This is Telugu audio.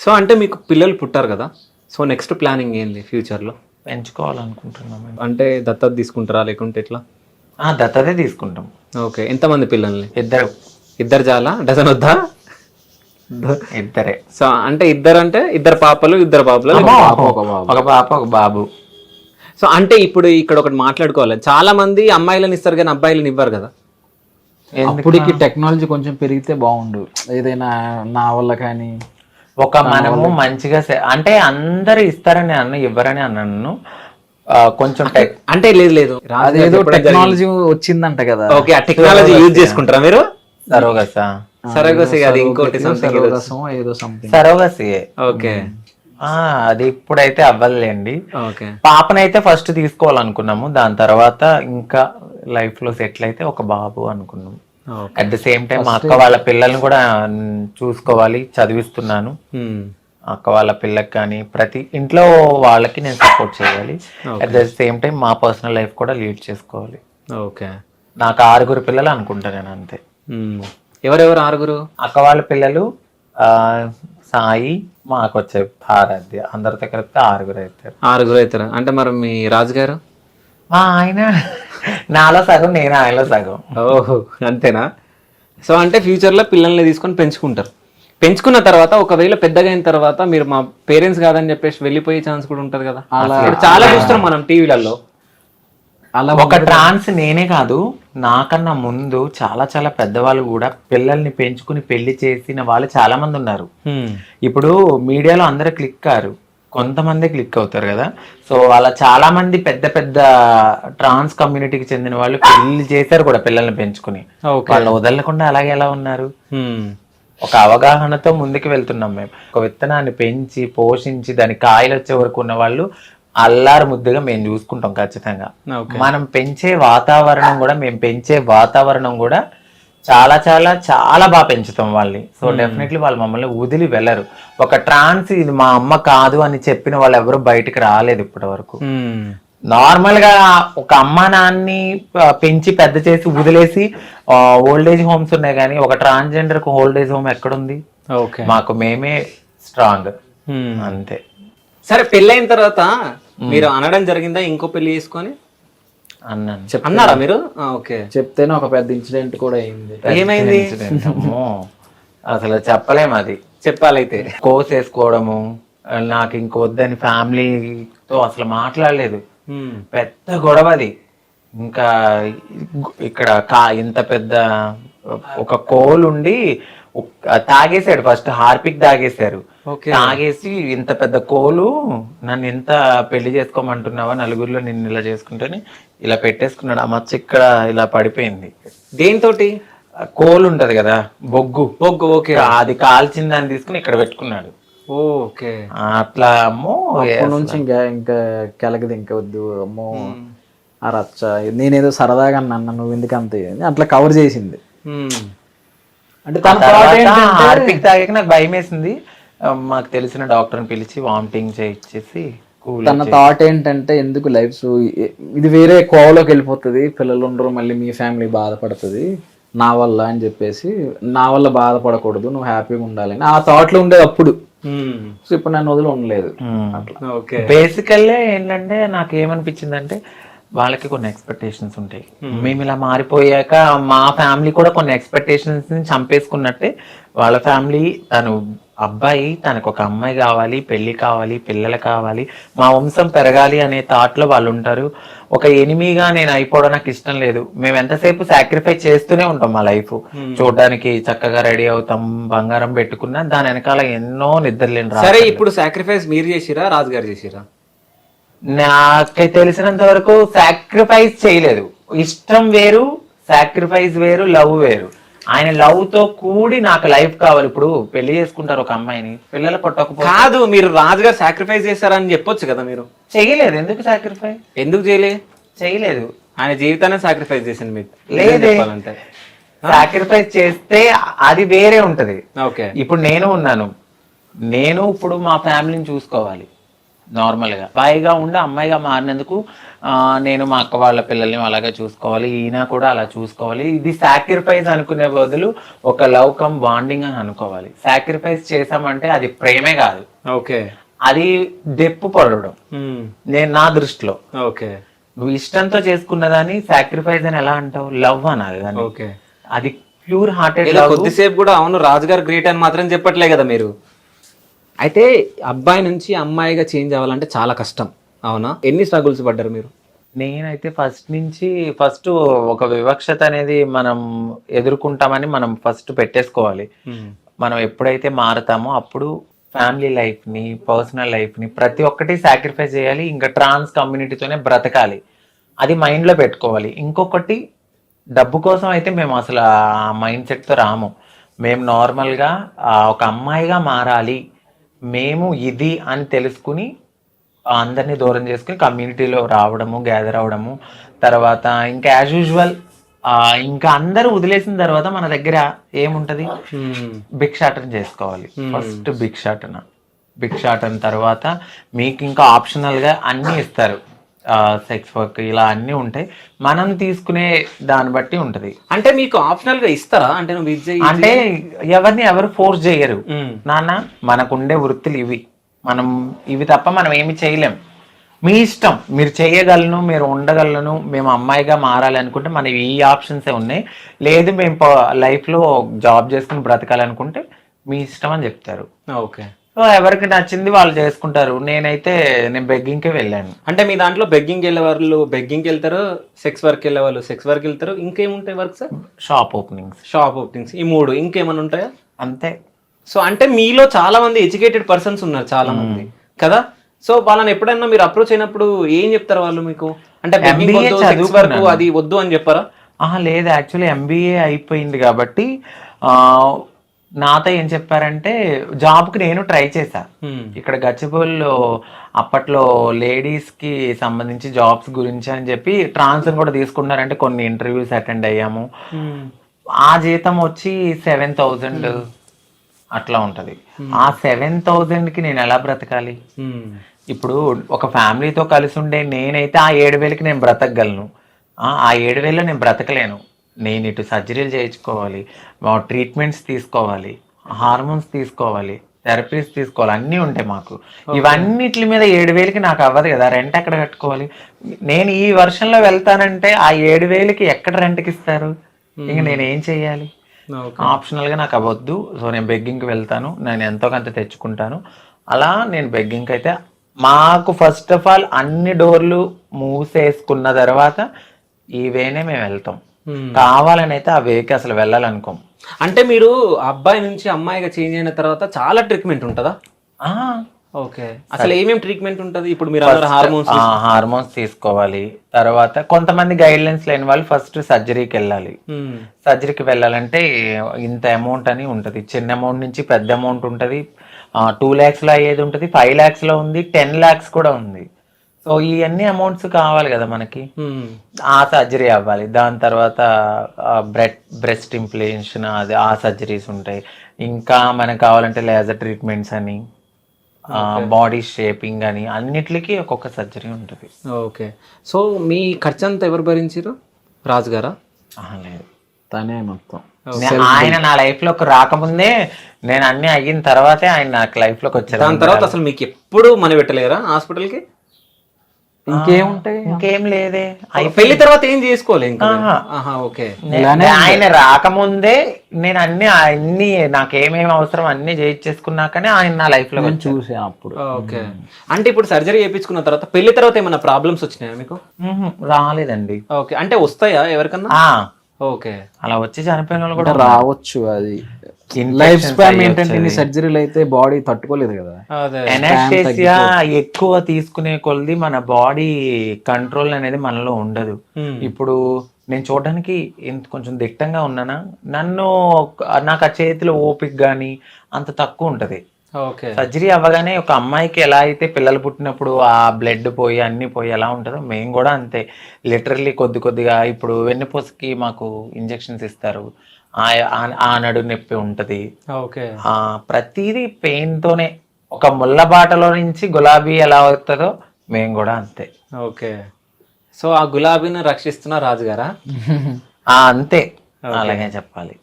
సో అంటే మీకు పిల్లలు పుట్టారు కదా, సో నెక్స్ట్ ప్లానింగ్ ఏంది ఫ్యూచర్లో? పెంచుకోవాలనుకుంటున్నాం. అంటే దత్తత తీసుకుంటారా లేకుంటే ఎట్లా? దత్తతే తీసుకుంటాం. ఓకే, ఎంతమంది పిల్లల్ని? ఇద్దరు చాలా డజన్ వద్దా? ఇద్దరే. సో అంటే ఇద్దరు పాపలు ఇద్దరు బాబులు, ఒక పాప ఒక బాబు. సో అంటే ఇప్పుడు ఇక్కడ ఒకటి మాట్లాడుకోవాలి, చాలా మంది అమ్మాయిలను ఇస్తారు కానీ అబ్బాయిలను ఇవ్వరు కదా. అప్పటికి టెక్నాలజీ కొంచెం పెరిగితే బాగుండు, ఏదైనా నా వల్ల కానీ మనము మంచిగా అంటే అందరు ఇస్తారని ఇవ్వరని అన్నాను. కొంచెం అంటే లేదు అదేదో టెక్నాలజీ వచ్చిందంట కదా. ఓకే, ఆ టెక్నాలజీ యూజ్ చేసుకుంటారా మీరు? సరోగసి అది ఇంకోటి ఏదో సంథింగ్ సరోగసి. ఓకే, అది ఇప్పుడైతే అవ్వలేండి. ఓకే, పాపనైతే ఫస్ట్ తీసుకోవాలనుకున్నాము, దాని తర్వాత ఇంకా లైఫ్ లో సెటిల్ అయితే ఒక బాబు అనుకున్నాము. అట్ ద సేమ్ టైం మా అక్క వాళ్ళ పిల్లల్ని కూడా చూసుకోవాలి, చదివిస్తున్నాను. అక్క వాళ్ళ పిల్లకి కానీ ప్రతి ఇంట్లో వాళ్ళకి నేను సపోర్ట్ చేయాలి. అట్ ద సేమ్ టైం మా పర్సనల్ లైఫ్ కూడా లీడ్ చేసుకోవాలి. ఓకే, నాకు 6 పిల్లలు అనుకుంటా నేను, అంతే. ఎవరెవరు 6? అక్క వాళ్ళ పిల్లలు సాయి, మాకు వచ్చే ఆరాధ్య, అందరితో కలిపితే 6 అవుతారు. అంటే మరి మీ రాజుగారు? మా ఆయన నాలో సగం, నేను ఆయనలో సగం. ఓహో, అంతేనా? సో అంటే ఫ్యూచర్లో పిల్లల్ని తీసుకొని పెంచుకున్న తర్వాత ఒకవేళ పెద్దగా అయిన తర్వాత మీరు మా పేరెంట్స్ కాదని చెప్పేసి వెళ్ళిపోయే ఛాన్స్ కూడా ఉంటది కదా. చాలా చూస్తున్నాం మనం టీవీలలో. అలా ఒక ట్రాన్స్ నేనే కాదు, నాకన్నా ముందు చాలా చాలా పెద్దవాళ్ళు కూడా పిల్లల్ని పెంచుకుని పెళ్లి చేసిన వాళ్ళు చాలా మంది ఉన్నారు. ఇప్పుడు మీడియాలో అందరూ క్లిక్ కారు, కొంతమంది క్లిక్ అవుతారు కదా. సో అలా చాలా మంది పెద్ద పెద్ద ట్రాన్స్ కమ్యూనిటీకి చెందిన వాళ్ళు పెళ్లి చేశారు కూడా పిల్లల్ని పెంచుకుని. వాళ్ళు వదలకుండా అలాగే ఎలా ఉన్నారు. ఒక అవగాహనతో ముందుకు వెళ్తున్నాం మేము. ఒక విత్తనాన్ని పెంచి పోషించి దాని కాయలు వచ్చే వరకు ఉన్న వాళ్ళు అల్లారు ముద్దుగా మేము చూసుకుంటాం ఖచ్చితంగా. మనం పెంచే వాతావరణం కూడా చాలా చాలా చాలా బాగా పెంచుతాం వాళ్ళని. సో డెఫినెట్లీ వాళ్ళు మమ్మల్ని వదిలి వెళ్ళరు. ఒక ట్రాన్స్ ఇది మా అమ్మ కాదు అని చెప్పిన వాళ్ళు ఎవరు బయటకు రాలేదు ఇప్పటి వరకు. నార్మల్ గా ఒక అమ్మ నాన్ని పెంచి పెద్ద చేసి వదిలేసి ఓల్డేజ్ హోమ్స్ ఉన్నాయి, కానీ ఒక ట్రాన్స్జెండర్ కు ఓల్డేజ్ హోమ్ ఎక్కడుంది? మాకు మేమే స్ట్రాంగ్, అంతే. సరే, పెళ్ళైన తర్వాత మీరు అనడం జరిగిందా ఇంకో పెళ్లి చేసుకొని? అన్నారా మీరు? ఓకే, చెప్తేనే ఒక పెద్ద ఇన్సిడెంట్ కూడా అయింది. ఏమైంది? అసలు చెప్పలేము, అది చెప్పాలైతే. కోర్స్ వేసుకోవడము, నాకు ఇంకొద్దని ఫ్యామిలీతో అసలు మాట్లాడలేదు. పెద్ద గొడవ అది. ఇంకా ఇక్కడ ఇంత పెద్ద ఒక కోల్ ఉండి తాగేశాడు, ఫస్ట్ హార్పిక్ తాగేశారు. తాగేసి ఇంత పెద్ద కోలు, నన్ను ఎంత పెళ్లి చేసుకోమంటున్నావా, నలుగురిలో నిన్ను ఇలా చేసుకుంటేనే ఇలా పెట్టేసుకున్నాడు. ఆ మచ్చ ఇక్కడ ఇలా పడిపోయింది. దేనితోటి? కోలు ఉంటది కదా, బొగ్గు. ఓకే, అది కాల్చిన దాన్ని తీసుకుని ఇక్కడ పెట్టుకున్నాడు. ఓకే, అట్లా అమ్మో నుంచి ఇంకా కెలకది ఇంకా వద్దు అమ్మో ఆ రచ్చ. నేనేదో సరదాగా అన్నా, నువ్వు ఎందుకు అంత అట్లా కవర్ చేసింది. అంటే హార్పిక్ తాగాక నాకు భయం వేసింది. మాకు తెలిసిన డాక్టర్ని పిలిచి వామిటింగ్ చేయించేసి తన థాట్ ఏంటంటే, ఎందుకు లైఫ్ ఇది వేరే కోవలోకి వెళ్ళిపోతుంది, పిల్లలు ఉండరు, మళ్ళీ మీ ఫ్యామిలీ బాధపడుతుంది నా వల్ల అని చెప్పేసి, నా వల్ల బాధపడకూడదు, నువ్వు హ్యాపీగా ఉండాలని ఆ థాట్ లో ఉండేది అప్పుడు. సో ఇప్పుడు నన్ను వదిలి ఉండలేదు. బేసికల్లీ ఏంటంటే నాకు ఏమనిపించింది అంటే, వాళ్ళకి కొన్ని ఎక్స్పెక్టేషన్స్ ఉంటాయి. మేము ఇలా మారిపోయాక మా ఫ్యామిలీ కూడా కొన్ని ఎక్స్పెక్టేషన్స్ ని చంపేసుకున్నట్టే. వాళ్ళ ఫ్యామిలీ అబ్బాయి తనకు ఒక అమ్మాయి కావాలి, పెళ్లి కావాలి, పిల్లలు కావాలి, మా వంశం పెరగాలి అనే థాట్ లో వాళ్ళు ఉంటారు. ఒక ఎనిమిగా నేను అయిపోవడం నాకు ఇష్టం లేదు. మేము ఎంతసేపు సాక్రిఫైస్ చేస్తూనే ఉంటాం. మా లైఫ్ చూడడానికి చక్కగా రెడీ అవుతాం, బంగారం పెట్టుకున్నా దాని వెనకాల ఎన్నో నిద్రలేని. సరే, ఇప్పుడు సాక్రిఫైస్ మీరు చేసిరా, రాజుగారు చేసిరా? నాకు తెలిసినంత వరకు సాక్రిఫైస్ చేయలేదు. ఇష్టం వేరు, సాక్రిఫైస్ వేరు, లవ్ వేరు. ఆయన లవ్ తో కూడి నాకు లైఫ్ కావాలి. ఇప్పుడు పెళ్లి చేసుకుంటారు ఒక అమ్మాయిని, పిల్లలు పుట్టకపోతే కాదు, మీరు రాజుగారు సాక్రిఫైస్ చేస్తారని చెప్పొచ్చు కదా. మీరు చేయలేదు. ఎందుకు సాక్రిఫైస్? ఎందుకు చేయలేదు? ఆయన జీవితాన్ని సాక్రిఫైస్ చేసింది మీకు. లేదే, సాక్రిఫైస్ చేస్తే అది వేరే ఉంటది. ఓకే, ఇప్పుడు నేను ఉన్నాను, నేను ఇప్పుడు మా ఫ్యామిలీని చూసుకోవాలి. నార్మల్గా అబ్బాయిగా ఉండి అమ్మాయిగా మారినందుకు నేను మా అక్క వాళ్ళ పిల్లల్ని అలాగే చూసుకోవాలి, ఈయన కూడా అలా చూసుకోవాలి. ఇది సాక్రిఫైస్ అనుకునే బదులు ఒక లవ్ కమ్ బాండింగ్ అని అనుకోవాలి. సాక్రిఫైస్ చేసామంటే అది ప్రేమే కాదు, ఓకే, అది డెప్పు పడడం. నేను నా దృష్టిలో ఓకే, నువ్వు ఇష్టంతో చేసుకున్నదాన్ని సాక్రిఫైస్ అని ఎలా అంటావు? లవ్ అనాలి దాన్ని. ఓకే. అది ప్యూర్ హార్టెడ్ ఇలా లవ్. కొద్దిసేపు కూడా అవును రాజుగారు గ్రేట్ అని మాత్రం చెప్పట్లే కదా మీరు. అయితే అబ్బాయి నుంచి అమ్మాయిగా చేంజ్ అవ్వాలంటే చాలా కష్టం, అవునా? ఎన్ని స్ట్రగుల్స్ పడ్డారు మీరు? నేనైతే ఫస్ట్ ఒక వివక్షత అనేది మనం ఎదుర్కొంటామని మనం ఫస్ట్ పెట్టేసుకోవాలి. మనం ఎప్పుడైతే మారుతామో అప్పుడు ఫ్యామిలీ లైఫ్ని, పర్సనల్ లైఫ్ని ప్రతి ఒక్కటి సాక్రిఫైస్ చేయాలి. ఇంకా ట్రాన్స్ కమ్యూనిటీతోనే బ్రతకాలి, అది మైండ్లో పెట్టుకోవాలి. ఇంకొకటి, డబ్బు కోసం అయితే మేము అసలు ఆ మైండ్ సెట్తో రాము. మేము నార్మల్గా ఒక అమ్మాయిగా మారాలి, మేము ఇది అని తెలుసుకుని అందరినీ దూరం చేసుకుని కమ్యూనిటీలో రావడము, గ్యాదర్ అవ్వడము. తర్వాత ఇంకా యాజ్ యూజువల్ ఇంకా అందరూ వదిలేసిన తర్వాత మన దగ్గర ఏముంటది? భిక్షాటన చేసుకోవాలి. ఫస్ట్ భిక్షాటన తర్వాత మీకు ఇంకా ఆప్షనల్గా అన్నీ ఇస్తారు, సెక్స్ వర్క్ ఇలా అన్నీ ఉంటాయి. మనం తీసుకునే దాన్ని బట్టి ఉంటది. అంటే మీకు ఆప్షనల్ గా ఇస్తారా? అంటే నువ్వు అంటే ఎవరిని ఎవరు ఫోర్స్ చేయరు నాన్న, మనకుండే వృత్తులు ఇవి, మనం ఇవి తప్ప మనం ఏమి చేయలేం. మీ ఇష్టం, మీరు చేయగలను, మీరు ఉండగలను. మేము అమ్మాయిగా మారాలి అనుకుంటే మనకి ఈ ఆప్షన్సే ఉన్నాయి. లేదు మేము లైఫ్లో జాబ్ చేసుకుని బ్రతకాలనుకుంటే మీ ఇష్టం అని చెప్తారు. ఓకే. సో ఎవరికి నచ్చింది వాళ్ళు చేసుకుంటారు. నేను బెగ్గింగ్కే వెళ్ళాను. అంటే మీ దాంట్లో బెగ్గింగ్ వెళ్ళే వాళ్ళు బెగ్గింగ్కి వెళ్తారు, సెక్స్ వర్క్ వెళ్ళే వాళ్ళు సెక్స్ వర్క్ వెళ్తారు, ఇంకేముంటాయి వర్క్స్? షాప్ ఓపెనింగ్స్, ఈ 3 ఇంకేమైనా ఉంటాయా? అంతే. సో అంటే మీలో చాలా మంది ఎడ్యుకేటెడ్ పర్సన్స్ ఉన్నారు చాలా మంది కదా. సో వాళ్ళని ఎప్పుడైనా మీరు అప్రోచ్ అయినప్పుడు ఏం చెప్తారు వాళ్ళు మీకు? అంటే సెక్స్ వర్క్ అది వద్దు అని చెప్పారా? లేదు, యాక్చువల్లీ MBA అయిపోయింది కాబట్టి నాతో ఏం చెప్పారంటే, జాబ్కి నేను ట్రై చేశా ఇక్కడ గచ్చిబౌలిలో. అప్పట్లో లేడీస్కి సంబంధించి జాబ్స్ గురించి అని చెప్పి ట్రాన్స్ కూడా తీసుకున్నారంటే కొన్ని ఇంటర్వ్యూస్ అటెండ్ అయ్యాము. ఆ జీతం వచ్చి 7,000 అట్లా ఉంటుంది. ఆ 7,000కి నేను ఎలా బ్రతకాలి? ఇప్పుడు ఒక ఫ్యామిలీతో కలిసి ఉండే నేనైతే ఆ 7,000కి నేను బ్రతకగలను. ఆ 7,000లో నేను బ్రతకలేను. నేను ఇటు సర్జరీలు చేయించుకోవాలి, ట్రీట్మెంట్స్ తీసుకోవాలి, హార్మోన్స్ తీసుకోవాలి, థెరపీస్ తీసుకోవాలి, అన్నీ ఉంటాయి మాకు. ఇవన్నిటి మీద 7,000కి నాకు అవ్వదు కదా. రెంట్ ఎక్కడ కట్టుకోవాలి? నేను ఈ వర్షంలో వెళ్తానంటే ఆ 7,000కి ఎక్కడ రెంట్కి ఇస్తారు? ఇంక నేనేం చెయ్యాలి? ఆప్షనల్గా నాకు అవ్వద్దు. సో నేను బెగ్గింగ్కి వెళ్తాను, నేను ఎంతో కొంత తెచ్చుకుంటాను. అలా నేను బెగ్గింగ్కి అయితే మాకు ఫస్ట్ ఆఫ్ ఆల్ అన్ని డోర్లు మూసేసుకున్న తర్వాత ఈ వేనే మేము వెళ్తాం. కావాలని అయితే ఆ వేకి అసలు వెళ్ళాలనుకోం. అంటే మీరు అబ్బాయి నుంచి అమ్మాయిగా చేంజ్ అయిన తర్వాత చాలా ట్రీట్మెంట్ ఉంటుందా? ఓకే. అసలు ఏమేమి ట్రీట్మెంట్ ఉంటుంది? ఇప్పుడు మీరు హార్మోన్స్ తీసుకోవాలి. తర్వాత కొంతమంది గైడ్ లైన్స్ లేని వాళ్ళు ఫస్ట్ సర్జరీకి వెళ్ళాలి. సర్జరీకి వెళ్ళాలంటే ఇంత అమౌంట్ అని ఉంటుంది. చిన్న అమౌంట్ నుంచి పెద్ద అమౌంట్ ఉంటుంది. 2 lakhsలో అయ్యేది ఉంటుంది, 5 lakhsలో ఉంది, 10 lakhs కూడా ఉంది. సో ఇవన్నీ అమౌంట్స్ కావాలి కదా మనకి. ఆ సర్జరీ అవ్వాలి. దాని తర్వాత బ్రెస్ట్ ఇంప్లాంటేషన్, అది ఆ సర్జరీస్ ఉంటాయి. ఇంకా మనకు కావాలంటే లేజర్ ట్రీట్మెంట్స్ అని, బాడీ షేపింగ్ అని, అన్నిటికీ ఒక్కొక్క సర్జరీ ఉంటుంది. ఓకే. సో మీ ఖర్చు అంతా ఎవరు భరించారు? రాజు గారా? లేదు, తనే మొత్తం. ఆయన నా లైఫ్ లోకి రాకముందే, నేను అన్ని అయిన తర్వాతే ఆయన నాకు లైఫ్ లోకి వచ్చారు. దాని తర్వాత అసలు మీకు ఎప్పుడు మనీ పెట్టలేరా హాస్పిటల్కి? ఇంకేముంటాయి? ఇంకేం లేదే. పెళ్లి తర్వాత ఏం చేసుకోవాలి ఇంకా? ఓకే. ఆయన రాకముందే నేను అన్ని నాకేమేమి అవసరం అన్ని చేయించేసుకున్నాకనే ఆయన నా లైఫ్ లో చూసాను అప్పుడు. ఓకే. అంటే ఇప్పుడు సర్జరీ చేయించుకున్న తర్వాత పెళ్లి తర్వాత ఏమైనా ప్రాబ్లమ్స్ వచ్చినాయా మీకు? రాలేదండి. ఓకే. అంటే వస్తాయా ఎవరికన్నా? ఓకే. అలా వచ్చి చనిపోయిన వాళ్ళు కూడా రావచ్చు. అది లైఫ్ స్పాన్ ఏంటంటే ఇన్ని సర్జరీలు అయితే బాడీ తట్టుకోలేదు కదా. ఎనాస్థేసియా ఎక్కువ తీసుకునే కొలది మన బాడీ కంట్రోల్ అనేది మనలో ఉండదు. ఇప్పుడు నేను చూడడానికి కొంచెం దిట్టంగా ఉన్నానా, నాకు ఆ చేతిలో ఓపిక గానీ అంత తక్కువ ఉంటది. సర్జరీ అవ్వగానే ఒక అమ్మాయికి ఎలా అయితే పిల్లలు పుట్టినప్పుడు ఆ బ్లడ్ పోయి అన్ని పోయి ఎలా ఉంటుందో మేము కూడా అంతే. లిటరల్లీ కొద్దిగా ఇప్పుడు వెన్నుపూసకి మాకు ఇంజెక్షన్స్ ఇస్తారు, ఆ నడు నొప్పి ఉంటది, ప్రతిదీ పెయిన్ తోనే ఒక ముళ్ళ బాటలో నుంచి గులాబీ ఎలా అవుతుందో మేము కూడా అంతే. ఓకే, సో ఆ గులాబీని రక్షిస్తున్న రాజుగారా? అంతే, అలాగే చెప్పాలి.